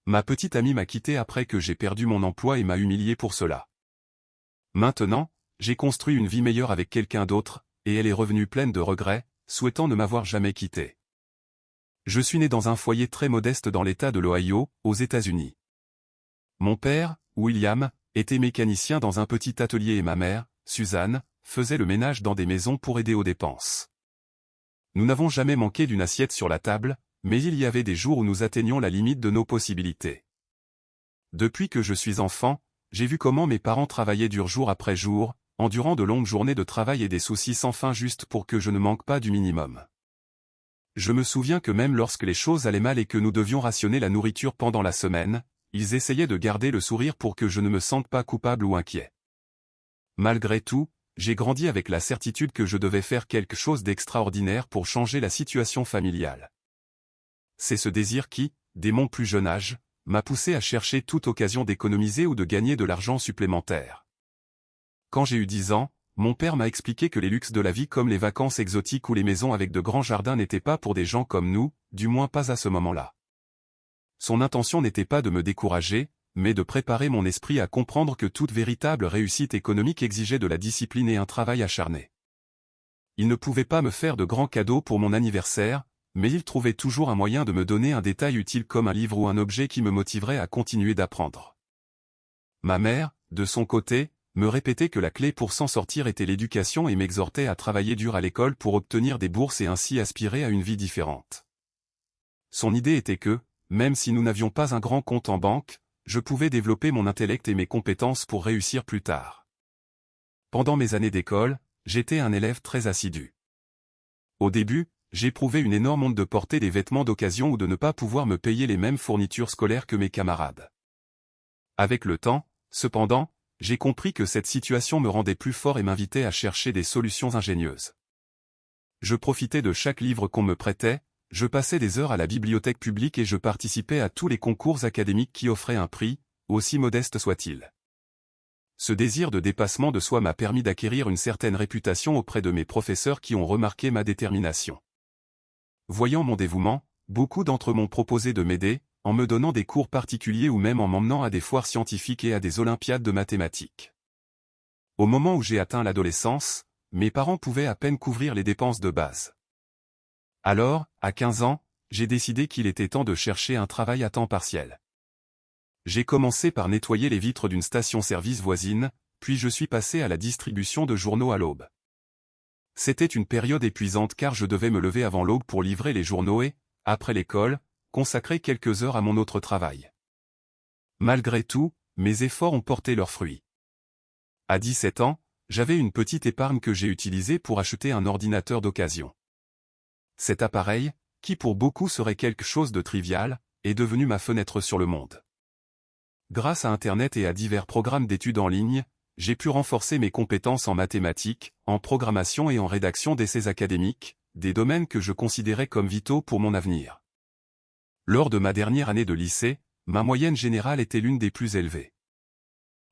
Ma petite amie m'a quitté après que j'ai perdu mon emploi et m'a humilié pour cela. Maintenant, j'ai construit une vie meilleure avec quelqu'un d'autre, et elle est revenue pleine de regrets, souhaitant ne m'avoir jamais quitté. Je suis né dans un foyer très modeste dans l'État de l'Ohio, aux États-Unis. Mon père, William, était mécanicien dans un petit atelier et ma mère, Suzanne, faisait le ménage dans des maisons pour aider aux dépenses. Nous n'avons jamais manqué d'une assiette sur la table, mais il y avait des jours où nous atteignions la limite de nos possibilités. Depuis que je suis enfant, j'ai vu comment mes parents travaillaient dur jour après jour, endurant de longues journées de travail et des soucis sans fin juste pour que je ne manque pas du minimum. Je me souviens que même lorsque les choses allaient mal et que nous devions rationner la nourriture pendant la semaine, ils essayaient de garder le sourire pour que je ne me sente pas coupable ou inquiet. Malgré tout, j'ai grandi avec la certitude que je devais faire quelque chose d'extraordinaire pour changer la situation familiale. C'est ce désir qui, dès mon plus jeune âge, m'a poussé à chercher toute occasion d'économiser ou de gagner de l'argent supplémentaire. Quand j'ai eu 10 ans, mon père m'a expliqué que les luxes de la vie comme les vacances exotiques ou les maisons avec de grands jardins n'étaient pas pour des gens comme nous, du moins pas à ce moment-là. Son intention n'était pas de me décourager, mais de préparer mon esprit à comprendre que toute véritable réussite économique exigeait de la discipline et un travail acharné. Il ne pouvait pas me faire de grands cadeaux pour mon anniversaire, mais il trouvait toujours un moyen de me donner un détail utile comme un livre ou un objet qui me motiverait à continuer d'apprendre. Ma mère, de son côté, me répétait que la clé pour s'en sortir était l'éducation et m'exhortait à travailler dur à l'école pour obtenir des bourses et ainsi aspirer à une vie différente. Son idée était que, même si nous n'avions pas un grand compte en banque, je pouvais développer mon intellect et mes compétences pour réussir plus tard. Pendant mes années d'école, j'étais un élève très assidu. Au début, j'éprouvais une énorme honte de porter des vêtements d'occasion ou de ne pas pouvoir me payer les mêmes fournitures scolaires que mes camarades. Avec le temps, cependant, j'ai compris que cette situation me rendait plus fort et m'invitait à chercher des solutions ingénieuses. Je profitais de chaque livre qu'on me prêtait, je passais des heures à la bibliothèque publique et je participais à tous les concours académiques qui offraient un prix, aussi modeste soit-il. Ce désir de dépassement de soi m'a permis d'acquérir une certaine réputation auprès de mes professeurs qui ont remarqué ma détermination. Voyant mon dévouement, beaucoup d'entre eux m'ont proposé de m'aider, en me donnant des cours particuliers ou même en m'emmenant à des foires scientifiques et à des olympiades de mathématiques. Au moment où j'ai atteint l'adolescence, mes parents pouvaient à peine couvrir les dépenses de base. Alors, à 15 ans, j'ai décidé qu'il était temps de chercher un travail à temps partiel. J'ai commencé par nettoyer les vitres d'une station-service voisine, puis je suis passé à la distribution de journaux à l'aube. C'était une période épuisante car je devais me lever avant l'aube pour livrer les journaux et, après l'école, consacrer quelques heures à mon autre travail. Malgré tout, mes efforts ont porté leurs fruits. À 17 ans, j'avais une petite épargne que j'ai utilisée pour acheter un ordinateur d'occasion. Cet appareil, qui pour beaucoup serait quelque chose de trivial, est devenu ma fenêtre sur le monde. Grâce à Internet et à divers programmes d'études en ligne, j'ai pu renforcer mes compétences en mathématiques, en programmation et en rédaction d'essais académiques, des domaines que je considérais comme vitaux pour mon avenir. Lors de ma dernière année de lycée, ma moyenne générale était l'une des plus élevées.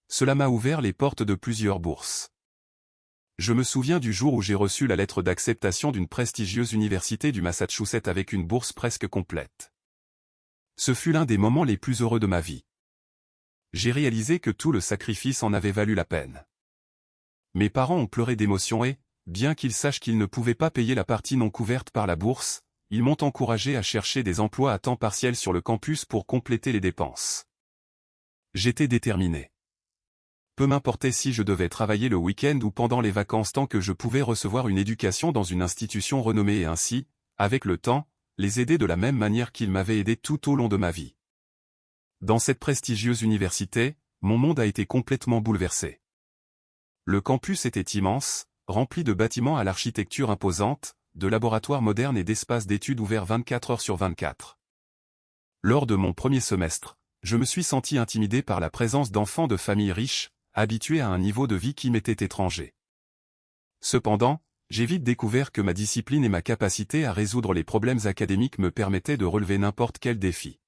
Cela m'a ouvert les portes de plusieurs bourses. Je me souviens du jour où j'ai reçu la lettre d'acceptation d'une prestigieuse université du Massachusetts avec une bourse presque complète. Ce fut l'un des moments les plus heureux de ma vie. J'ai réalisé que tout le sacrifice en avait valu la peine. Mes parents ont pleuré d'émotion et, bien qu'ils sachent qu'ils ne pouvaient pas payer la partie non couverte par la bourse, ils m'ont encouragé à chercher des emplois à temps partiel sur le campus pour compléter les dépenses. J'étais déterminé. Peu m'importait si je devais travailler le week-end ou pendant les vacances tant que je pouvais recevoir une éducation dans une institution renommée et ainsi, avec le temps, les aider de la même manière qu'ils m'avaient aidé tout au long de ma vie. Dans cette prestigieuse université, mon monde a été complètement bouleversé. Le campus était immense, rempli de bâtiments à l'architecture imposante, de laboratoires modernes et d'espaces d'études ouverts 24 heures sur 24. Lors de mon premier semestre, je me suis senti intimidé par la présence d'enfants de familles riches, habitués à un niveau de vie qui m'était étranger. Cependant, j'ai vite découvert que ma discipline et ma capacité à résoudre les problèmes académiques me permettaient de relever n'importe quel défi.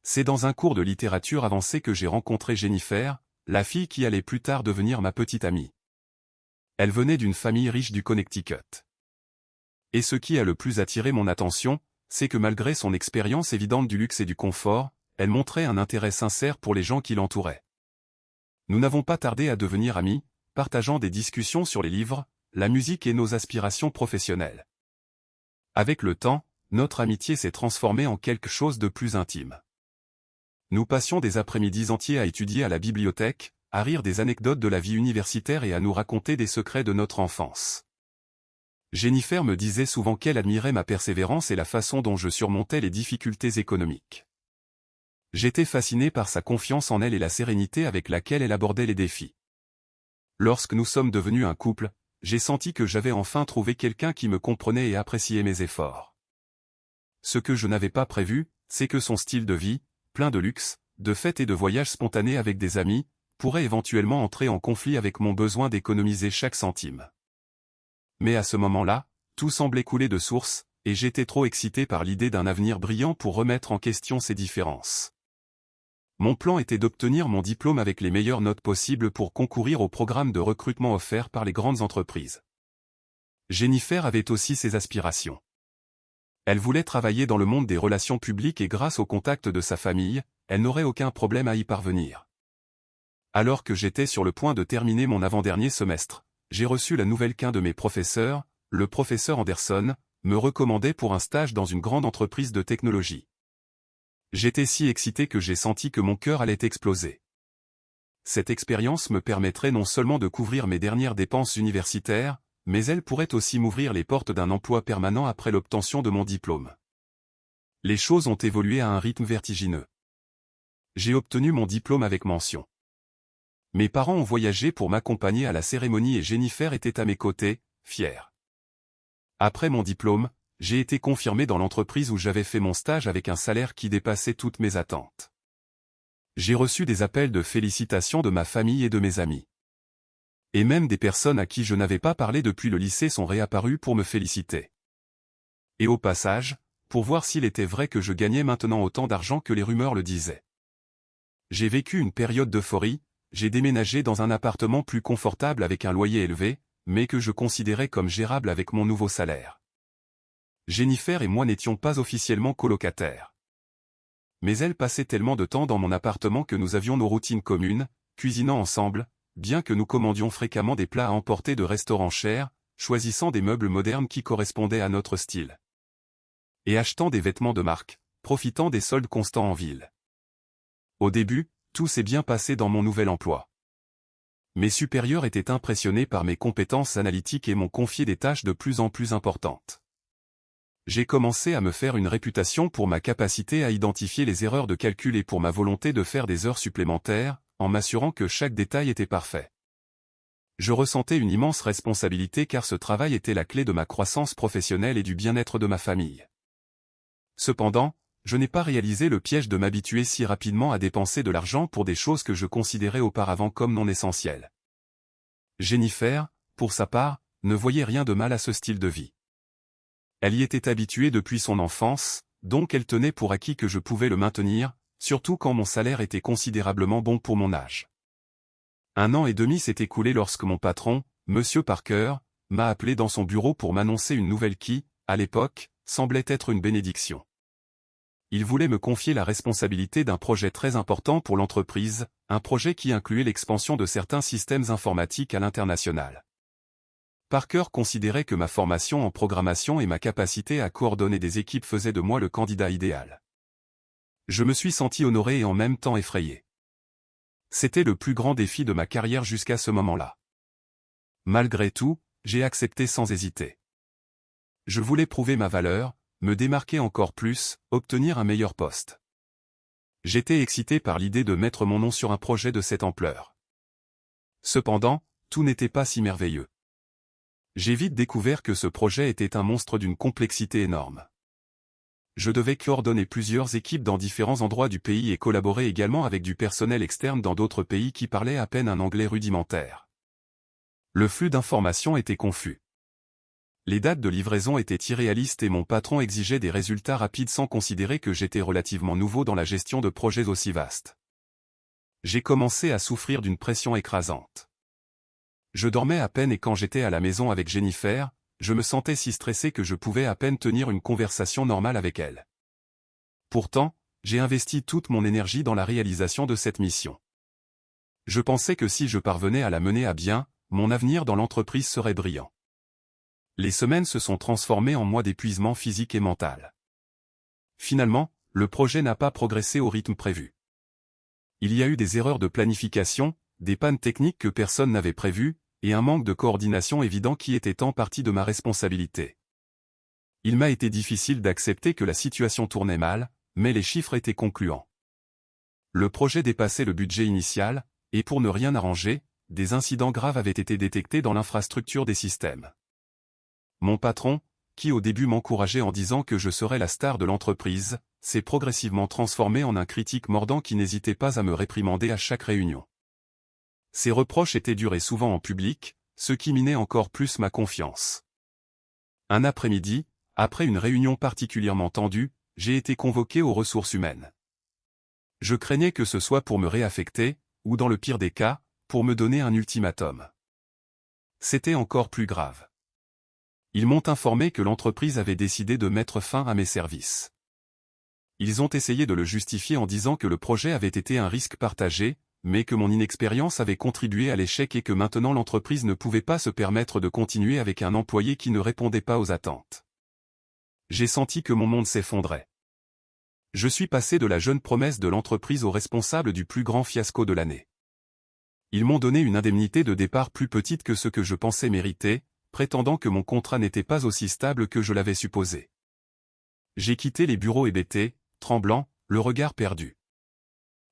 C'est dans un cours de littérature avancée que j'ai rencontré Jennifer, la fille qui allait plus tard devenir ma petite amie. Elle venait d'une famille riche du Connecticut. Et ce qui a le plus attiré mon attention, c'est que malgré son expérience évidente du luxe et du confort, elle montrait un intérêt sincère pour les gens qui l'entouraient. Nous n'avons pas tardé à devenir amis, partageant des discussions sur les livres, la musique et nos aspirations professionnelles. Avec le temps, notre amitié s'est transformée en quelque chose de plus intime. Nous passions des après-midi entiers à étudier à la bibliothèque, à rire des anecdotes de la vie universitaire et à nous raconter des secrets de notre enfance. Jennifer me disait souvent qu'elle admirait ma persévérance et la façon dont je surmontais les difficultés économiques. J'étais fasciné par sa confiance en elle et la sérénité avec laquelle elle abordait les défis. Lorsque nous sommes devenus un couple, j'ai senti que j'avais enfin trouvé quelqu'un qui me comprenait et appréciait mes efforts. Ce que je n'avais pas prévu, c'est que son style de vie, plein de luxe, de fêtes et de voyages spontanés avec des amis, pourrait éventuellement entrer en conflit avec mon besoin d'économiser chaque centime. Mais à ce moment-là, tout semblait couler de source, et j'étais trop excité par l'idée d'un avenir brillant pour remettre en question ces différences. Mon plan était d'obtenir mon diplôme avec les meilleures notes possibles pour concourir au programme de recrutement offert par les grandes entreprises. Jennifer avait aussi ses aspirations. Elle voulait travailler dans le monde des relations publiques et grâce au contact de sa famille, elle n'aurait aucun problème à y parvenir. Alors que j'étais sur le point de terminer mon avant-dernier semestre, j'ai reçu la nouvelle qu'un de mes professeurs, le professeur Anderson, me recommandait pour un stage dans une grande entreprise de technologie. J'étais si excité que j'ai senti que mon cœur allait exploser. Cette expérience me permettrait non seulement de couvrir mes dernières dépenses universitaires, mais elle pourrait aussi m'ouvrir les portes d'un emploi permanent après l'obtention de mon diplôme. Les choses ont évolué à un rythme vertigineux. J'ai obtenu mon diplôme avec mention. Mes parents ont voyagé pour m'accompagner à la cérémonie et Jennifer était à mes côtés, fière. Après mon diplôme, j'ai été confirmé dans l'entreprise où j'avais fait mon stage avec un salaire qui dépassait toutes mes attentes. J'ai reçu des appels de félicitations de ma famille et de mes amis. Et même des personnes à qui je n'avais pas parlé depuis le lycée sont réapparues pour me féliciter. Et au passage, pour voir s'il était vrai que je gagnais maintenant autant d'argent que les rumeurs le disaient. J'ai vécu une période d'euphorie, j'ai déménagé dans un appartement plus confortable avec un loyer élevé, mais que je considérais comme gérable avec mon nouveau salaire. Jennifer et moi n'étions pas officiellement colocataires. Mais elle passait tellement de temps dans mon appartement que nous avions nos routines communes, cuisinant ensemble, bien que nous commandions fréquemment des plats à emporter de restaurants chers, choisissant des meubles modernes qui correspondaient à notre style. Et achetant des vêtements de marque, profitant des soldes constants en ville. Au début, tout s'est bien passé dans mon nouvel emploi. Mes supérieurs étaient impressionnés par mes compétences analytiques et m'ont confié des tâches de plus en plus importantes. J'ai commencé à me faire une réputation pour ma capacité à identifier les erreurs de calcul et pour ma volonté de faire des heures supplémentaires, en m'assurant que chaque détail était parfait. Je ressentais une immense responsabilité car ce travail était la clé de ma croissance professionnelle et du bien-être de ma famille. Cependant, je n'ai pas réalisé le piège de m'habituer si rapidement à dépenser de l'argent pour des choses que je considérais auparavant comme non essentielles. Jennifer, pour sa part, ne voyait rien de mal à ce style de vie. Elle y était habituée depuis son enfance, donc elle tenait pour acquis que je pouvais le maintenir, surtout quand mon salaire était considérablement bon pour mon âge. 1 an et demi s'est écoulé lorsque mon patron, Monsieur Parker, m'a appelé dans son bureau pour m'annoncer une nouvelle qui, à l'époque, semblait être une bénédiction. Il voulait me confier la responsabilité d'un projet très important pour l'entreprise, un projet qui incluait l'expansion de certains systèmes informatiques à l'international. Parker considérait que ma formation en programmation et ma capacité à coordonner des équipes faisaient de moi le candidat idéal. Je me suis senti honoré et en même temps effrayé. C'était le plus grand défi de ma carrière jusqu'à ce moment-là. Malgré tout, j'ai accepté sans hésiter. Je voulais prouver ma valeur, me démarquer encore plus, obtenir un meilleur poste. J'étais excité par l'idée de mettre mon nom sur un projet de cette ampleur. Cependant, tout n'était pas si merveilleux. J'ai vite découvert que ce projet était un monstre d'une complexité énorme. Je devais coordonner plusieurs équipes dans différents endroits du pays et collaborer également avec du personnel externe dans d'autres pays qui parlaient à peine un anglais rudimentaire. Le flux d'informations était confus. Les dates de livraison étaient irréalistes et mon patron exigeait des résultats rapides sans considérer que j'étais relativement nouveau dans la gestion de projets aussi vastes. J'ai commencé à souffrir d'une pression écrasante. Je dormais à peine et quand j'étais à la maison avec Jennifer, je me sentais si stressé que je pouvais à peine tenir une conversation normale avec elle. Pourtant, j'ai investi toute mon énergie dans la réalisation de cette mission. Je pensais que si je parvenais à la mener à bien, mon avenir dans l'entreprise serait brillant. Les semaines se sont transformées en mois d'épuisement physique et mental. Finalement, le projet n'a pas progressé au rythme prévu. Il y a eu des erreurs de planification, des pannes techniques que personne n'avait prévues, et un manque de coordination évident qui était en partie de ma responsabilité. Il m'a été difficile d'accepter que la situation tournait mal, mais les chiffres étaient concluants. Le projet dépassait le budget initial, et pour ne rien arranger, des incidents graves avaient été détectés dans l'infrastructure des systèmes. Mon patron, qui au début m'encourageait en disant que je serais la star de l'entreprise, s'est progressivement transformé en un critique mordant qui n'hésitait pas à me réprimander à chaque réunion. Ses reproches étaient durs et souvent en public, ce qui minait encore plus ma confiance. Un après-midi, après une réunion particulièrement tendue, j'ai été convoqué aux ressources humaines. Je craignais que ce soit pour me réaffecter, ou dans le pire des cas, pour me donner un ultimatum. C'était encore plus grave. Ils m'ont informé que l'entreprise avait décidé de mettre fin à mes services. Ils ont essayé de le justifier en disant que le projet avait été un risque partagé, mais que mon inexpérience avait contribué à l'échec et que maintenant l'entreprise ne pouvait pas se permettre de continuer avec un employé qui ne répondait pas aux attentes. J'ai senti que mon monde s'effondrait. Je suis passé de la jeune promesse de l'entreprise au responsable du plus grand fiasco de l'année. Ils m'ont donné une indemnité de départ plus petite que ce que je pensais mériter, prétendant que mon contrat n'était pas aussi stable que je l'avais supposé. J'ai quitté les bureaux hébétés, tremblant, le regard perdu.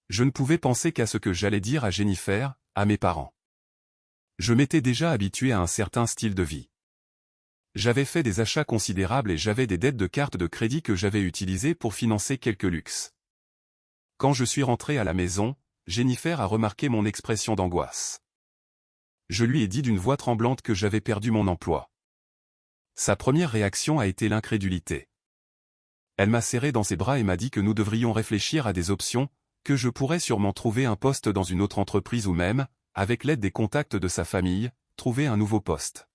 Je ne pouvais penser qu'à ce que j'allais dire à Jennifer, à mes parents. Je m'étais déjà habitué à un certain style de vie. J'avais fait des achats considérables et j'avais des dettes de cartes de crédit que j'avais utilisées pour financer quelques luxes. Quand je suis rentré à la maison, Jennifer a remarqué mon expression d'angoisse. Je lui ai dit d'une voix tremblante que j'avais perdu mon emploi. Sa première réaction a été l'incrédulité. Elle m'a serré dans ses bras et m'a dit que nous devrions réfléchir à des options, que je pourrais sûrement trouver un poste dans une autre entreprise ou même, avec l'aide des contacts de sa famille, trouver un nouveau poste.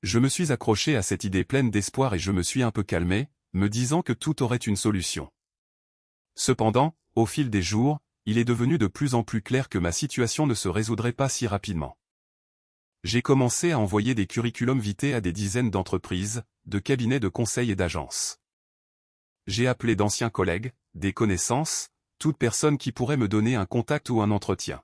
Je me suis accroché à cette idée pleine d'espoir et je me suis un peu calmé, me disant que tout aurait une solution. Cependant, au fil des jours, il est devenu de plus en plus clair que ma situation ne se résoudrait pas si rapidement. J'ai commencé à envoyer des curriculums vitae à des dizaines d'entreprises, de cabinets de conseil et d'agences. J'ai appelé d'anciens collègues, des connaissances, toute personne qui pourrait me donner un contact ou un entretien.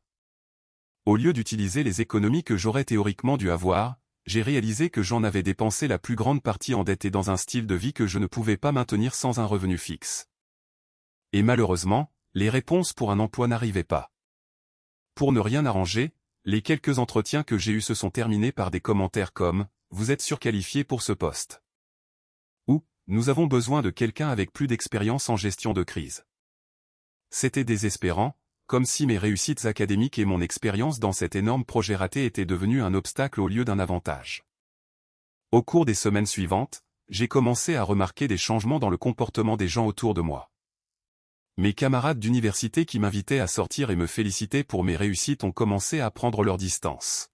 Au lieu d'utiliser les économies que j'aurais théoriquement dû avoir, j'ai réalisé que j'en avais dépensé la plus grande partie en dette et dans un style de vie que je ne pouvais pas maintenir sans un revenu fixe. Et malheureusement, les réponses pour un emploi n'arrivaient pas. Pour ne rien arranger, les quelques entretiens que j'ai eus se sont terminés par des commentaires comme « Vous êtes surqualifié pour ce poste » ou « Nous avons besoin de quelqu'un avec plus d'expérience en gestion de crise ». C'était désespérant, comme si mes réussites académiques et mon expérience dans cet énorme projet raté étaient devenus un obstacle au lieu d'un avantage. Au cours des semaines suivantes, j'ai commencé à remarquer des changements dans le comportement des gens autour de moi. Mes camarades d'université qui m'invitaient à sortir et me félicitaient pour mes réussites ont commencé à prendre leur distance.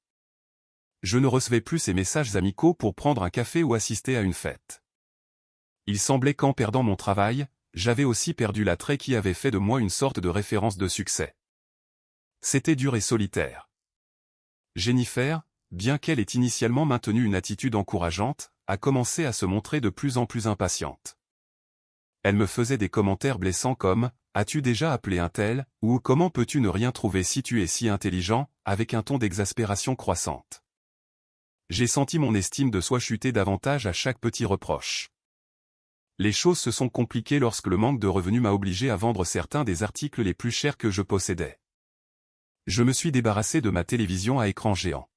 Je ne recevais plus ces messages amicaux pour prendre un café ou assister à une fête. Il semblait qu'en perdant mon travail, j'avais aussi perdu l'attrait qui avait fait de moi une sorte de référence de succès. C'était dur et solitaire. Jennifer, bien qu'elle ait initialement maintenu une attitude encourageante, a commencé à se montrer de plus en plus impatiente. Elle me faisait des commentaires blessants comme « As-tu déjà appelé un tel ?» ou « Comment peux-tu ne rien trouver si tu es si intelligent ?» avec un ton d'exaspération croissante. J'ai senti mon estime de soi chuter davantage à chaque petit reproche. Les choses se sont compliquées lorsque le manque de revenus m'a obligé à vendre certains des articles les plus chers que je possédais. Je me suis débarrassé de ma télévision à écran géant.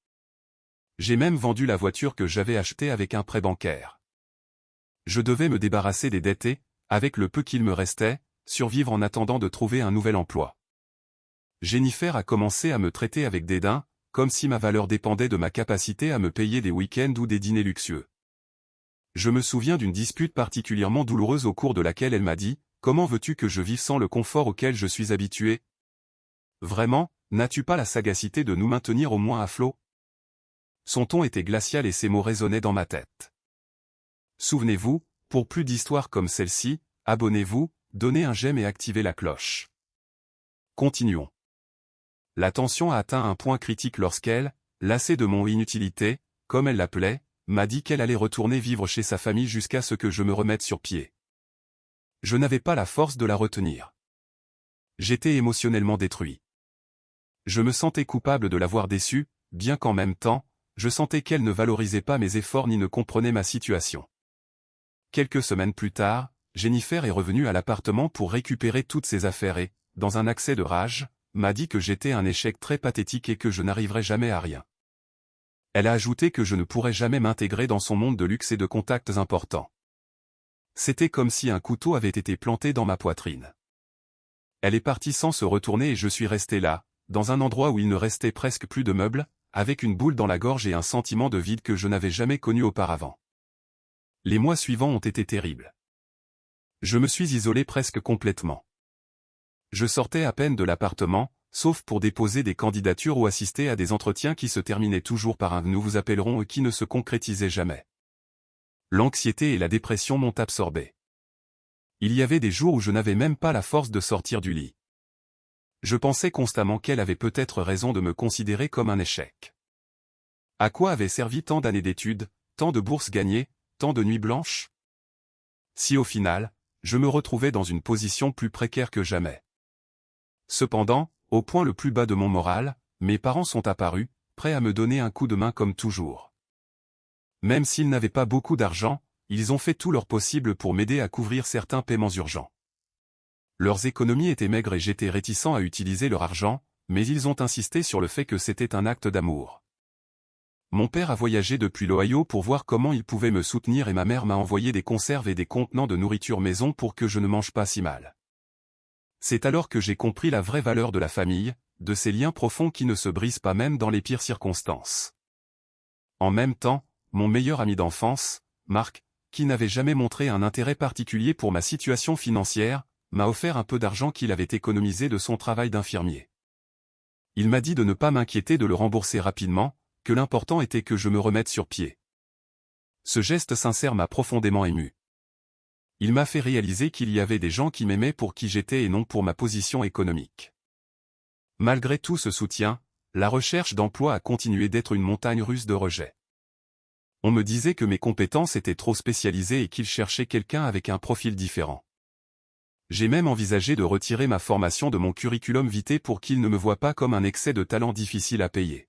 J'ai même vendu la voiture que j'avais achetée avec un prêt bancaire. Je devais me débarrasser des dettes et, avec le peu qu'il me restait, survivre en attendant de trouver un nouvel emploi. Jennifer a commencé à me traiter avec dédain, comme si ma valeur dépendait de ma capacité à me payer des week-ends ou des dîners luxueux. Je me souviens d'une dispute particulièrement douloureuse au cours de laquelle elle m'a dit « Comment veux-tu que je vive sans le confort auquel je suis habitué ? Vraiment, n'as-tu pas la sagacité de nous maintenir au moins à flot ?» Son ton était glacial et ses mots résonnaient dans ma tête. Souvenez-vous, pour plus d'histoires comme celle-ci, abonnez-vous, donnez un j'aime et activez la cloche. Continuons. La tension a atteint un point critique lorsqu'elle, lassée de mon inutilité, comme elle l'appelait, m'a dit qu'elle allait retourner vivre chez sa famille jusqu'à ce que je me remette sur pied. Je n'avais pas la force de la retenir. J'étais émotionnellement détruit. Je me sentais coupable de l'avoir déçue, bien qu'en même temps, je sentais qu'elle ne valorisait pas mes efforts ni ne comprenait ma situation. Quelques semaines plus tard, Jennifer est revenue à l'appartement pour récupérer toutes ses affaires et, dans un accès de rage, m'a dit que j'étais un échec très pathétique et que je n'arriverais jamais à rien. Elle a ajouté que je ne pourrais jamais m'intégrer dans son monde de luxe et de contacts importants. C'était comme si un couteau avait été planté dans ma poitrine. Elle est partie sans se retourner et je suis resté là, dans un endroit où il ne restait presque plus de meubles, avec une boule dans la gorge et un sentiment de vide que je n'avais jamais connu auparavant. Les mois suivants ont été terribles. Je me suis isolé presque complètement. Je sortais à peine de l'appartement, sauf pour déposer des candidatures ou assister à des entretiens qui se terminaient toujours par un « nous vous appellerons » et qui ne se concrétisaient jamais. L'anxiété et la dépression m'ont absorbé. Il y avait des jours où je n'avais même pas la force de sortir du lit. Je pensais constamment qu'elle avait peut-être raison de me considérer comme un échec. À quoi avaient servi tant d'années d'études, tant de bourses gagnées, tant de nuits blanches? Si au final, je me retrouvais dans une position plus précaire que jamais. Cependant, au point le plus bas de mon moral, mes parents sont apparus, prêts à me donner un coup de main comme toujours. Même s'ils n'avaient pas beaucoup d'argent, ils ont fait tout leur possible pour m'aider à couvrir certains paiements urgents. Leurs économies étaient maigres et j'étais réticent à utiliser leur argent, mais ils ont insisté sur le fait que c'était un acte d'amour. Mon père a voyagé depuis l'Ohio pour voir comment il pouvait me soutenir et ma mère m'a envoyé des conserves et des contenants de nourriture maison pour que je ne mange pas si mal. C'est alors que j'ai compris la vraie valeur de la famille, de ces liens profonds qui ne se brisent pas même dans les pires circonstances. En même temps, mon meilleur ami d'enfance, Marc, qui n'avait jamais montré un intérêt particulier pour ma situation financière, m'a offert un peu d'argent qu'il avait économisé de son travail d'infirmier. Il m'a dit de ne pas m'inquiéter de le rembourser rapidement, que l'important était que je me remette sur pied. Ce geste sincère m'a profondément ému. Il m'a fait réaliser qu'il y avait des gens qui m'aimaient pour qui j'étais et non pour ma position économique. Malgré tout ce soutien, la recherche d'emploi a continué d'être une montagne russe de rejets. On me disait que mes compétences étaient trop spécialisées et qu'ils cherchaient quelqu'un avec un profil différent. J'ai même envisagé de retirer ma formation de mon curriculum vitae pour qu'ils ne me voient pas comme un excès de talent difficile à payer.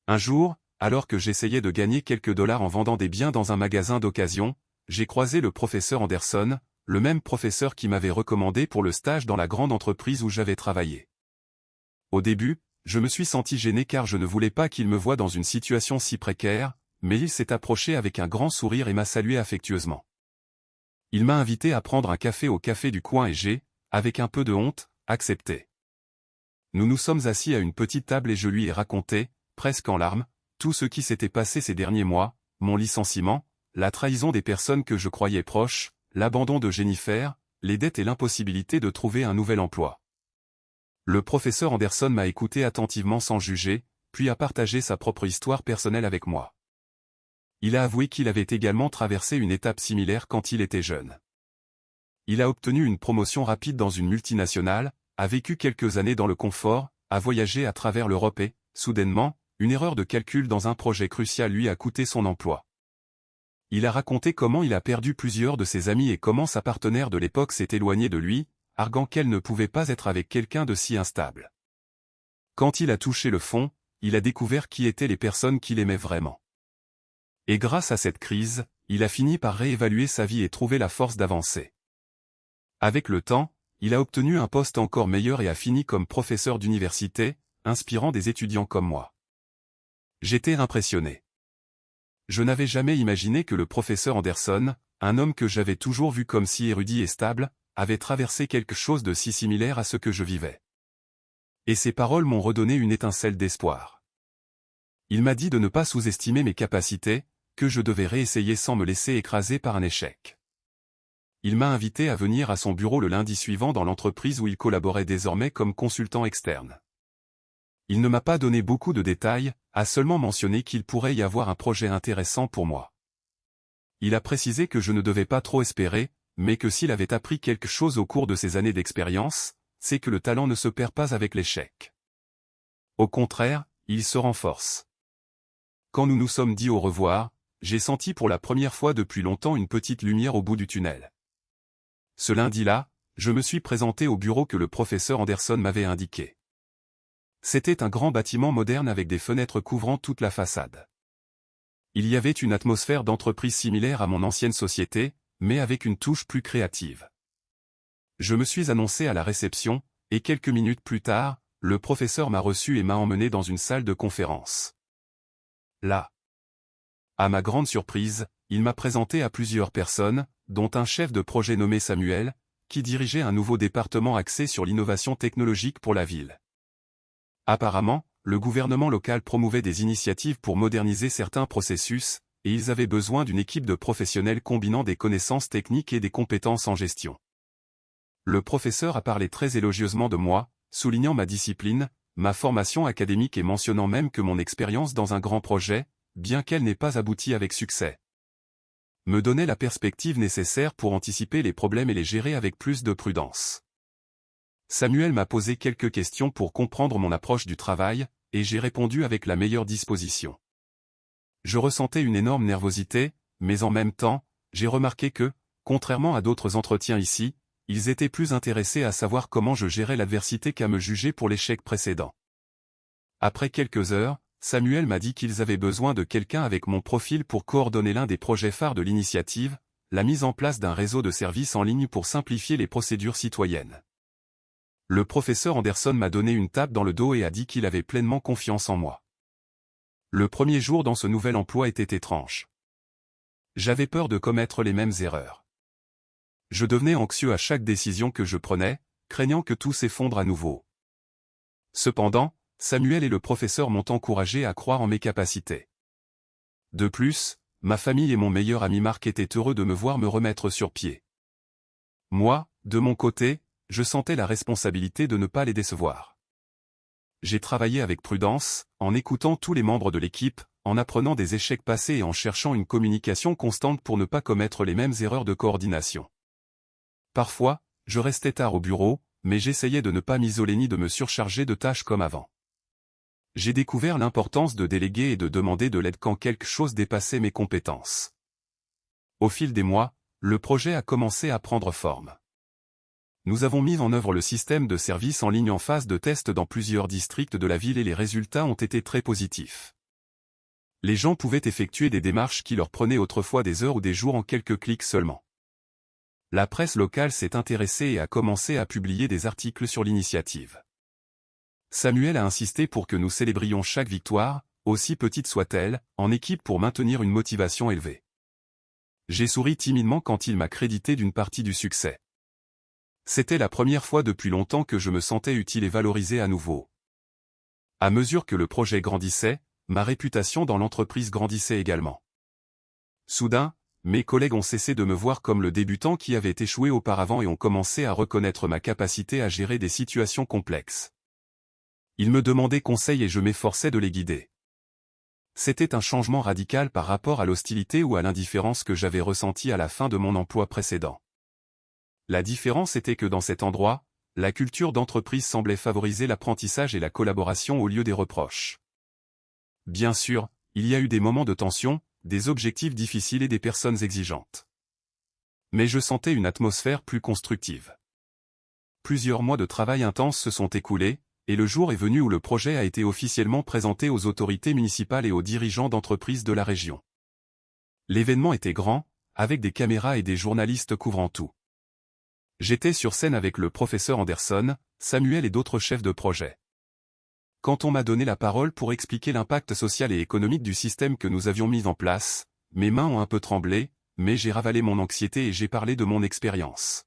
Un jour, alors que j'essayais de gagner quelques dollars en vendant des biens dans un magasin d'occasion, j'ai croisé le professeur Anderson, le même professeur qui m'avait recommandé pour le stage dans la grande entreprise où j'avais travaillé. Au début, je me suis senti gêné car je ne voulais pas qu'il me voie dans une situation si précaire, mais il s'est approché avec un grand sourire et m'a salué affectueusement. Il m'a invité à prendre un café au café du coin et j'ai, avec un peu de honte, accepté. Nous nous sommes assis à une petite table et je lui ai raconté, presque en larmes, tout ce qui s'était passé ces derniers mois, mon licenciement, la trahison des personnes que je croyais proches, l'abandon de Jennifer, les dettes et l'impossibilité de trouver un nouvel emploi. Le professeur Anderson m'a écouté attentivement sans juger, puis a partagé sa propre histoire personnelle avec moi. Il a avoué qu'il avait également traversé une étape similaire quand il était jeune. Il a obtenu une promotion rapide dans une multinationale, a vécu quelques années dans le confort, a voyagé à travers l'Europe et, soudainement, une erreur de calcul dans un projet crucial lui a coûté son emploi. Il a raconté comment il a perdu plusieurs de ses amis et comment sa partenaire de l'époque s'est éloignée de lui, arguant qu'elle ne pouvait pas être avec quelqu'un de si instable. Quand il a touché le fond, il a découvert qui étaient les personnes qu'il aimait vraiment. Et grâce à cette crise, il a fini par réévaluer sa vie et trouver la force d'avancer. Avec le temps, il a obtenu un poste encore meilleur et a fini comme professeur d'université, inspirant des étudiants comme moi. J'étais impressionné. Je n'avais jamais imaginé que le professeur Anderson, un homme que j'avais toujours vu comme si érudit et stable, avait traversé quelque chose de si similaire à ce que je vivais. Et ses paroles m'ont redonné une étincelle d'espoir. Il m'a dit de ne pas sous-estimer mes capacités, que je devais réessayer sans me laisser écraser par un échec. Il m'a invité à venir à son bureau le lundi suivant dans l'entreprise où il collaborait désormais comme consultant externe. Il ne m'a pas donné beaucoup de détails, a seulement mentionné qu'il pourrait y avoir un projet intéressant pour moi. Il a précisé que je ne devais pas trop espérer, mais que s'il avait appris quelque chose au cours de ses années d'expérience, c'est que le talent ne se perd pas avec l'échec. Au contraire, il se renforce. Quand nous nous sommes dit au revoir, j'ai senti pour la première fois depuis longtemps une petite lumière au bout du tunnel. Ce lundi-là, je me suis présenté au bureau que le professeur Anderson m'avait indiqué. C'était un grand bâtiment moderne avec des fenêtres couvrant toute la façade. Il y avait une atmosphère d'entreprise similaire à mon ancienne société, mais avec une touche plus créative. Je me suis annoncé à la réception, et quelques minutes plus tard, le professeur m'a reçu et m'a emmené dans une salle de conférence. Là, à ma grande surprise, il m'a présenté à plusieurs personnes, dont un chef de projet nommé Samuel, qui dirigeait un nouveau département axé sur l'innovation technologique pour la ville. Apparemment, le gouvernement local promouvait des initiatives pour moderniser certains processus, et ils avaient besoin d'une équipe de professionnels combinant des connaissances techniques et des compétences en gestion. Le professeur a parlé très élogieusement de moi, soulignant ma discipline, ma formation académique et mentionnant même que mon expérience dans un grand projet, bien qu'elle n'ait pas abouti avec succès, me donnait la perspective nécessaire pour anticiper les problèmes et les gérer avec plus de prudence. Samuel m'a posé quelques questions pour comprendre mon approche du travail, et j'ai répondu avec la meilleure disposition. Je ressentais une énorme nervosité, mais en même temps, j'ai remarqué que, contrairement à d'autres entretiens ici, ils étaient plus intéressés à savoir comment je gérais l'adversité qu'à me juger pour l'échec précédent. Après quelques heures, Samuel m'a dit qu'ils avaient besoin de quelqu'un avec mon profil pour coordonner l'un des projets phares de l'initiative, la mise en place d'un réseau de services en ligne pour simplifier les procédures citoyennes. Le professeur Anderson m'a donné une tape dans le dos et a dit qu'il avait pleinement confiance en moi. Le premier jour dans ce nouvel emploi était étrange. J'avais peur de commettre les mêmes erreurs. Je devenais anxieux à chaque décision que je prenais, craignant que tout s'effondre à nouveau. Cependant, Samuel et le professeur m'ont encouragé à croire en mes capacités. De plus, ma famille et mon meilleur ami Marc étaient heureux de me voir me remettre sur pied. Moi, de mon côté, je sentais la responsabilité de ne pas les décevoir. J'ai travaillé avec prudence, en écoutant tous les membres de l'équipe, en apprenant des échecs passés et en cherchant une communication constante pour ne pas commettre les mêmes erreurs de coordination. Parfois, je restais tard au bureau, mais j'essayais de ne pas m'isoler ni de me surcharger de tâches comme avant. J'ai découvert l'importance de déléguer et de demander de l'aide quand quelque chose dépassait mes compétences. Au fil des mois, le projet a commencé à prendre forme. Nous avons mis en œuvre le système de services en ligne en phase de test dans plusieurs districts de la ville et les résultats ont été très positifs. Les gens pouvaient effectuer des démarches qui leur prenaient autrefois des heures ou des jours en quelques clics seulement. La presse locale s'est intéressée et a commencé à publier des articles sur l'initiative. Samuel a insisté pour que nous célébrions chaque victoire, aussi petite soit-elle, en équipe pour maintenir une motivation élevée. J'ai souri timidement quand il m'a crédité d'une partie du succès. C'était la première fois depuis longtemps que je me sentais utile et valorisé à nouveau. À mesure que le projet grandissait, ma réputation dans l'entreprise grandissait également. Soudain, mes collègues ont cessé de me voir comme le débutant qui avait échoué auparavant et ont commencé à reconnaître ma capacité à gérer des situations complexes. Ils me demandaient conseil et je m'efforçais de les guider. C'était un changement radical par rapport à l'hostilité ou à l'indifférence que j'avais ressentie à la fin de mon emploi précédent. La différence était que dans cet endroit, la culture d'entreprise semblait favoriser l'apprentissage et la collaboration au lieu des reproches. Bien sûr, il y a eu des moments de tension, des objectifs difficiles et des personnes exigeantes. Mais je sentais une atmosphère plus constructive. Plusieurs mois de travail intense se sont écoulés, et le jour est venu où le projet a été officiellement présenté aux autorités municipales et aux dirigeants d'entreprises de la région. L'événement était grand, avec des caméras et des journalistes couvrant tout. J'étais sur scène avec le professeur Anderson, Samuel et d'autres chefs de projet. Quand on m'a donné la parole pour expliquer l'impact social et économique du système que nous avions mis en place, mes mains ont un peu tremblé, mais j'ai ravalé mon anxiété et j'ai parlé de mon expérience.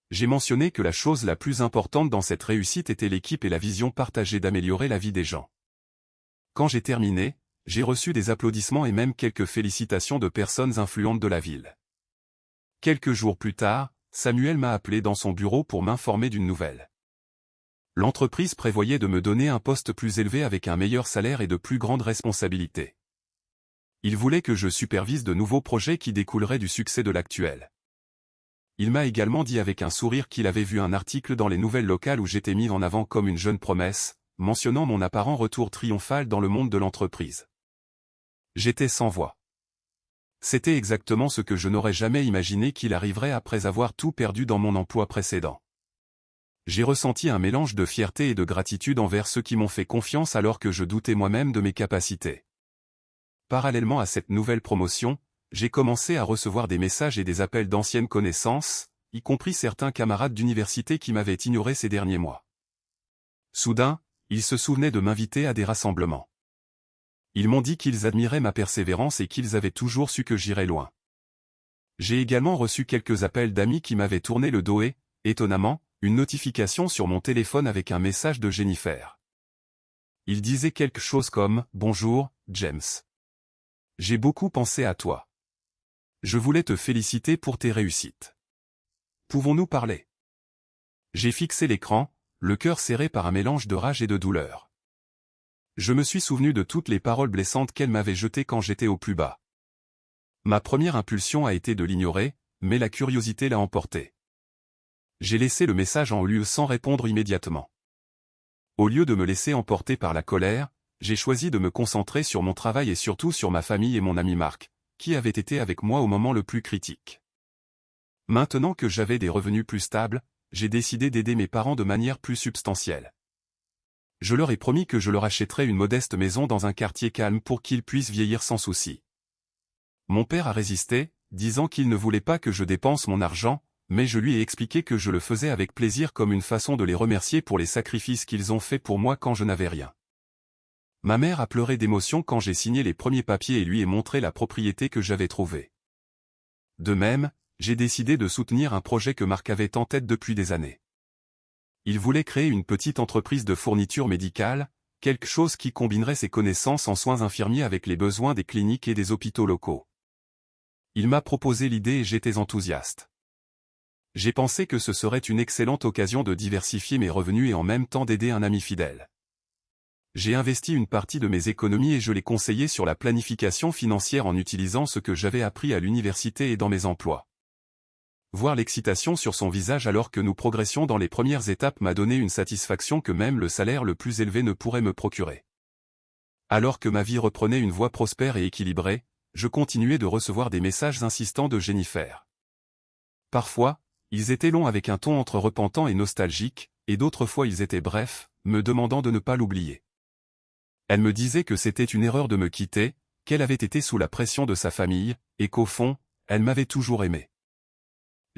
J'ai mentionné que la chose la plus importante dans cette réussite était l'équipe et la vision partagée d'améliorer la vie des gens. Quand j'ai terminé, j'ai reçu des applaudissements et même quelques félicitations de personnes influentes de la ville. Quelques jours plus tard, Samuel m'a appelé dans son bureau pour m'informer d'une nouvelle. L'entreprise prévoyait de me donner un poste plus élevé avec un meilleur salaire et de plus grandes responsabilités. Il voulait que je supervise de nouveaux projets qui découleraient du succès de l'actuel. Il m'a également dit avec un sourire qu'il avait vu un article dans les nouvelles locales où j'étais mis en avant comme une jeune promesse, mentionnant mon apparent retour triomphal dans le monde de l'entreprise. J'étais sans voix. C'était exactement ce que je n'aurais jamais imaginé qu'il arriverait après avoir tout perdu dans mon emploi précédent. J'ai ressenti un mélange de fierté et de gratitude envers ceux qui m'ont fait confiance alors que je doutais moi-même de mes capacités. Parallèlement à cette nouvelle promotion, j'ai commencé à recevoir des messages et des appels d'anciennes connaissances, y compris certains camarades d'université qui m'avaient ignoré ces derniers mois. Soudain, ils se souvenaient de m'inviter à des rassemblements. Ils m'ont dit qu'ils admiraient ma persévérance et qu'ils avaient toujours su que j'irais loin. J'ai également reçu quelques appels d'amis qui m'avaient tourné le dos et, étonnamment, une notification sur mon téléphone avec un message de Jennifer. Il disait quelque chose comme « Bonjour, James. J'ai beaucoup pensé à toi. Je voulais te féliciter pour tes réussites. Pouvons-nous parler ?» J'ai fixé l'écran, le cœur serré par un mélange de rage et de douleur. Je me suis souvenu de toutes les paroles blessantes qu'elle m'avait jetées quand j'étais au plus bas. Ma première impulsion a été de l'ignorer, mais la curiosité l'a emporté. J'ai laissé le message en lieu sans répondre immédiatement. Au lieu de me laisser emporter par la colère, j'ai choisi de me concentrer sur mon travail et surtout sur ma famille et mon ami Marc, qui avait été avec moi au moment le plus critique. Maintenant que j'avais des revenus plus stables, j'ai décidé d'aider mes parents de manière plus substantielle. Je leur ai promis que je leur achèterais une modeste maison dans un quartier calme pour qu'ils puissent vieillir sans souci. Mon père a résisté, disant qu'il ne voulait pas que je dépense mon argent, mais je lui ai expliqué que je le faisais avec plaisir comme une façon de les remercier pour les sacrifices qu'ils ont faits pour moi quand je n'avais rien. Ma mère a pleuré d'émotion quand j'ai signé les premiers papiers et lui ai montré la propriété que j'avais trouvée. De même, j'ai décidé de soutenir un projet que Marc avait en tête depuis des années. Il voulait créer une petite entreprise de fourniture médicale, quelque chose qui combinerait ses connaissances en soins infirmiers avec les besoins des cliniques et des hôpitaux locaux. Il m'a proposé l'idée et j'étais enthousiaste. J'ai pensé que ce serait une excellente occasion de diversifier mes revenus et en même temps d'aider un ami fidèle. J'ai investi une partie de mes économies et je l'ai conseillé sur la planification financière en utilisant ce que j'avais appris à l'université et dans mes emplois. Voir l'excitation sur son visage alors que nous progressions dans les premières étapes m'a donné une satisfaction que même le salaire le plus élevé ne pourrait me procurer. Alors que ma vie reprenait une voie prospère et équilibrée, je continuais de recevoir des messages insistants de Jennifer. Parfois, ils étaient longs avec un ton entre repentant et nostalgique, et d'autres fois ils étaient brefs, me demandant de ne pas l'oublier. Elle me disait que c'était une erreur de me quitter, qu'elle avait été sous la pression de sa famille, et qu'au fond, elle m'avait toujours aimé.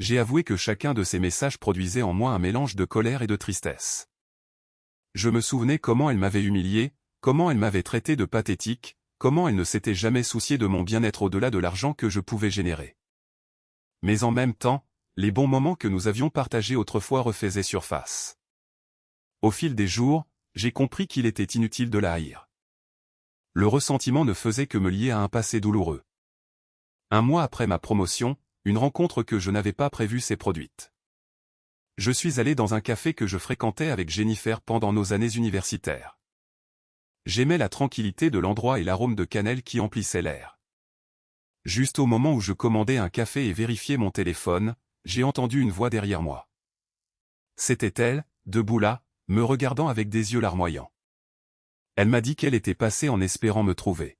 J'ai avoué que chacun de ces messages produisait en moi un mélange de colère et de tristesse. Je me souvenais comment elle m'avait humilié, comment elle m'avait traité de pathétique, comment elle ne s'était jamais souciée de mon bien-être au-delà de l'argent que je pouvais générer. Mais en même temps, les bons moments que nous avions partagés autrefois refaisaient surface. Au fil des jours, j'ai compris qu'il était inutile de la haïr. Le ressentiment ne faisait que me lier à un passé douloureux. Un mois après ma promotion, une rencontre que je n'avais pas prévue s'est produite. Je suis allé dans un café que je fréquentais avec Jennifer pendant nos années universitaires. J'aimais la tranquillité de l'endroit et l'arôme de cannelle qui emplissait l'air. Juste au moment où je commandais un café et vérifiais mon téléphone, j'ai entendu une voix derrière moi. C'était elle, debout là, me regardant avec des yeux larmoyants. Elle m'a dit qu'elle était passée en espérant me trouver.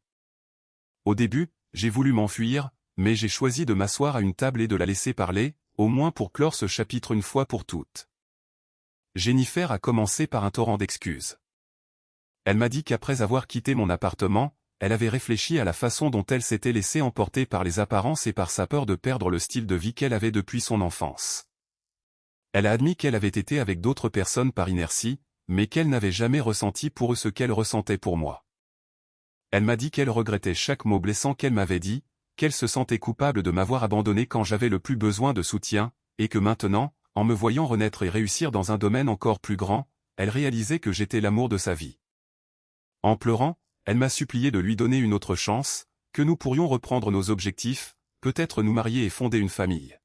Au début, j'ai voulu m'enfuir, mais j'ai choisi de m'asseoir à une table et de la laisser parler, au moins pour clore ce chapitre une fois pour toutes. Jennifer a commencé par un torrent d'excuses. Elle m'a dit qu'après avoir quitté mon appartement, elle avait réfléchi à la façon dont elle s'était laissée emporter par les apparences et par sa peur de perdre le style de vie qu'elle avait depuis son enfance. Elle a admis qu'elle avait été avec d'autres personnes par inertie, mais qu'elle n'avait jamais ressenti pour eux ce qu'elle ressentait pour moi. Elle m'a dit qu'elle regrettait chaque mot blessant qu'elle m'avait dit, qu'elle se sentait coupable de m'avoir abandonné quand j'avais le plus besoin de soutien, et que maintenant, en me voyant renaître et réussir dans un domaine encore plus grand, elle réalisait que j'étais l'amour de sa vie. En pleurant, elle m'a supplié de lui donner une autre chance, que nous pourrions reprendre nos objectifs, peut-être nous marier et fonder une famille.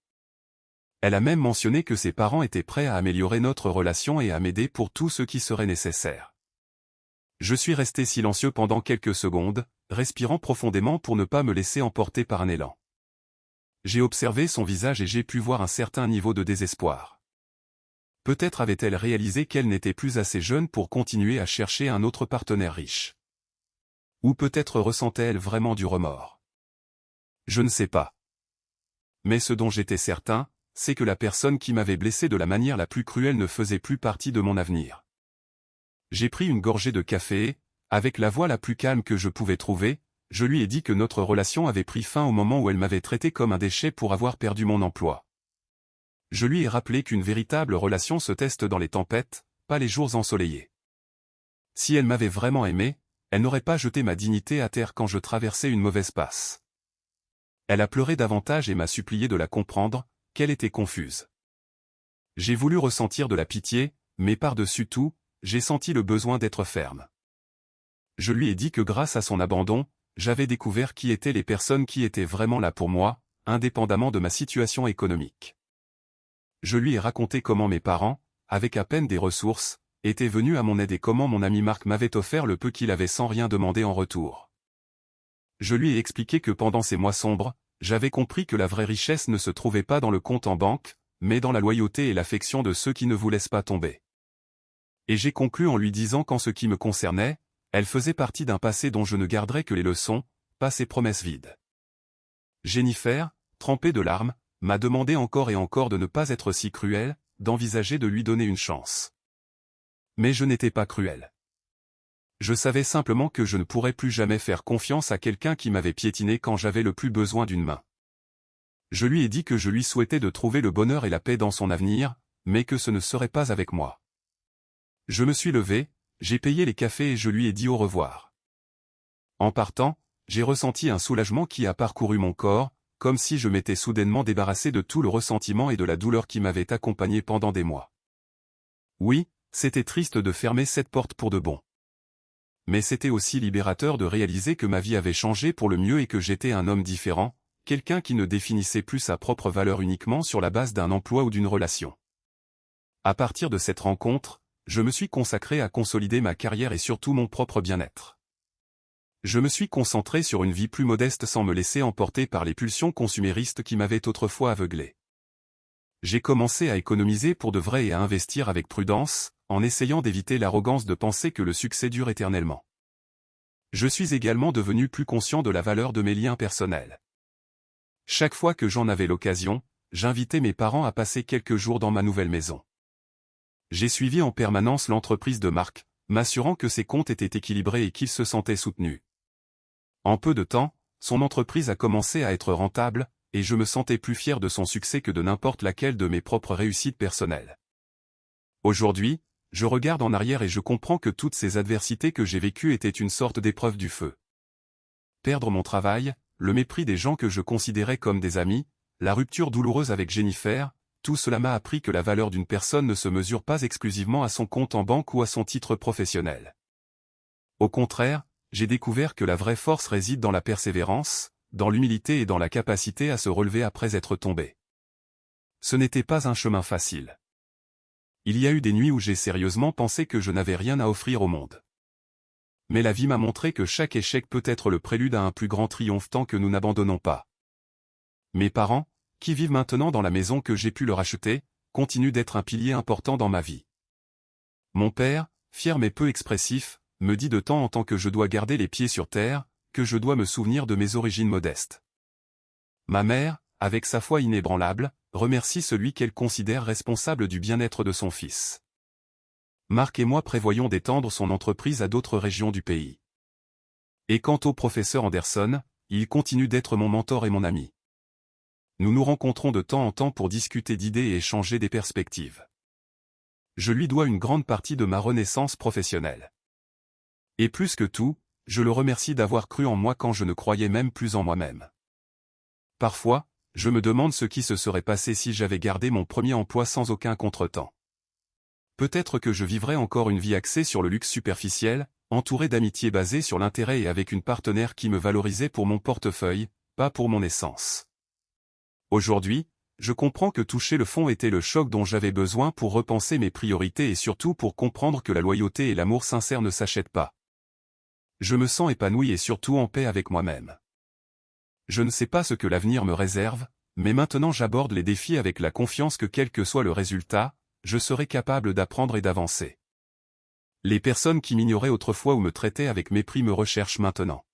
Elle a même mentionné que ses parents étaient prêts à améliorer notre relation et à m'aider pour tout ce qui serait nécessaire. Je suis resté silencieux pendant quelques secondes, respirant profondément pour ne pas me laisser emporter par un élan. J'ai observé son visage et j'ai pu voir un certain niveau de désespoir. Peut-être avait-elle réalisé qu'elle n'était plus assez jeune pour continuer à chercher un autre partenaire riche. Ou peut-être ressentait-elle vraiment du remords. Je ne sais pas. Mais ce dont j'étais certain, c'est que la personne qui m'avait blessé de la manière la plus cruelle ne faisait plus partie de mon avenir. J'ai pris une gorgée de café et, avec la voix la plus calme que je pouvais trouver, je lui ai dit que notre relation avait pris fin au moment où elle m'avait traité comme un déchet pour avoir perdu mon emploi. Je lui ai rappelé qu'une véritable relation se teste dans les tempêtes, pas les jours ensoleillés. Si elle m'avait vraiment aimé, elle n'aurait pas jeté ma dignité à terre quand je traversais une mauvaise passe. Elle a pleuré davantage et m'a supplié de la comprendre, qu'elle était confuse. J'ai voulu ressentir de la pitié, mais par-dessus tout, j'ai senti le besoin d'être ferme. Je lui ai dit que grâce à son abandon, j'avais découvert qui étaient les personnes qui étaient vraiment là pour moi, indépendamment de ma situation économique. Je lui ai raconté comment mes parents, avec à peine des ressources, étaient venus à mon aide et comment mon ami Marc m'avait offert le peu qu'il avait sans rien demander en retour. Je lui ai expliqué que pendant ces mois sombres, j'avais compris que la vraie richesse ne se trouvait pas dans le compte en banque, mais dans la loyauté et l'affection de ceux qui ne vous laissent pas tomber. Et j'ai conclu en lui disant qu'en ce qui me concernait, elle faisait partie d'un passé dont je ne garderais que les leçons, pas ses promesses vides. Jennifer, trempée de larmes, m'a demandé encore et encore de ne pas être si cruel, d'envisager de lui donner une chance. Mais je n'étais pas cruel. Je savais simplement que je ne pourrais plus jamais faire confiance à quelqu'un qui m'avait piétiné quand j'avais le plus besoin d'une main. Je lui ai dit que je lui souhaitais de trouver le bonheur et la paix dans son avenir, mais que ce ne serait pas avec moi. Je me suis levé, j'ai payé les cafés et je lui ai dit au revoir. En partant, j'ai ressenti un soulagement qui a parcouru mon corps, comme si je m'étais soudainement débarrassé de tout le ressentiment et de la douleur qui m'avaient accompagné pendant des mois. Oui, c'était triste de fermer cette porte pour de bon. Mais c'était aussi libérateur de réaliser que ma vie avait changé pour le mieux et que j'étais un homme différent, quelqu'un qui ne définissait plus sa propre valeur uniquement sur la base d'un emploi ou d'une relation. À partir de cette rencontre, je me suis consacré à consolider ma carrière et surtout mon propre bien-être. Je me suis concentré sur une vie plus modeste sans me laisser emporter par les pulsions consuméristes qui m'avaient autrefois aveuglé. J'ai commencé à économiser pour de vrai et à investir avec prudence, en essayant d'éviter l'arrogance de penser que le succès dure éternellement. Je suis également devenu plus conscient de la valeur de mes liens personnels. Chaque fois que j'en avais l'occasion, j'invitais mes parents à passer quelques jours dans ma nouvelle maison. J'ai suivi en permanence l'entreprise de Marc, m'assurant que ses comptes étaient équilibrés et qu'il se sentait soutenu. En peu de temps, son entreprise a commencé à être rentable, et je me sentais plus fier de son succès que de n'importe laquelle de mes propres réussites personnelles. Aujourd'hui, je regarde en arrière et je comprends que toutes ces adversités que j'ai vécues étaient une sorte d'épreuve du feu. Perdre mon travail, le mépris des gens que je considérais comme des amis, la rupture douloureuse avec Jennifer, tout cela m'a appris que la valeur d'une personne ne se mesure pas exclusivement à son compte en banque ou à son titre professionnel. Au contraire, j'ai découvert que la vraie force réside dans la persévérance, dans l'humilité et dans la capacité à se relever après être tombé. Ce n'était pas un chemin facile. Il y a eu des nuits où j'ai sérieusement pensé que je n'avais rien à offrir au monde. Mais la vie m'a montré que chaque échec peut être le prélude à un plus grand triomphe tant que nous n'abandonnons pas. Mes parents, qui vivent maintenant dans la maison que j'ai pu leur acheter, continuent d'être un pilier important dans ma vie. Mon père, fier mais peu expressif, me dit de temps en temps que je dois garder les pieds sur terre, que je dois me souvenir de mes origines modestes. Ma mère, avec sa foi inébranlable, remercie celui qu'elle considère responsable du bien-être de son fils. Marc et moi prévoyons d'étendre son entreprise à d'autres régions du pays. Et quant au professeur Anderson, il continue d'être mon mentor et mon ami. Nous nous rencontrons de temps en temps pour discuter d'idées et échanger des perspectives. Je lui dois une grande partie de ma renaissance professionnelle. Et plus que tout, je le remercie d'avoir cru en moi quand je ne croyais même plus en moi-même. Parfois, je me demande ce qui se serait passé si j'avais gardé mon premier emploi sans aucun contretemps. Peut-être que je vivrais encore une vie axée sur le luxe superficiel, entouré d'amitiés basées sur l'intérêt et avec une partenaire qui me valorisait pour mon portefeuille, pas pour mon essence. Aujourd'hui, je comprends que toucher le fond était le choc dont j'avais besoin pour repenser mes priorités et surtout pour comprendre que la loyauté et l'amour sincère ne s'achètent pas. Je me sens épanoui et surtout en paix avec moi-même. Je ne sais pas ce que l'avenir me réserve, Mais maintenant j'aborde les défis avec la confiance que quel que soit le résultat, je serai capable d'apprendre et d'avancer. Les personnes qui m'ignoraient autrefois ou me traitaient avec mépris me recherchent maintenant.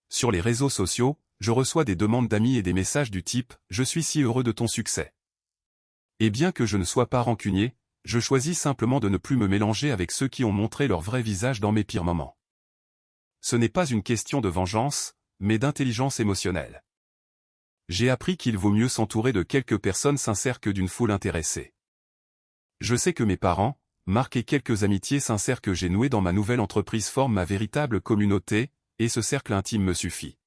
Sur les réseaux sociaux, je reçois des demandes d'amis et des messages du type « Je suis si heureux de ton succès ». Et bien que je ne sois pas rancunier, je choisis simplement de ne plus me mélanger avec ceux qui ont montré leur vrai visage dans mes pires moments. Ce n'est pas une question de vengeance, mais d'intelligence émotionnelle. J'ai appris qu'il vaut mieux s'entourer de quelques personnes sincères que d'une foule intéressée. Je sais que mes parents, Marc et quelques amitiés sincères que j'ai nouées dans ma nouvelle entreprise forment ma véritable communauté, et ce cercle intime me suffit.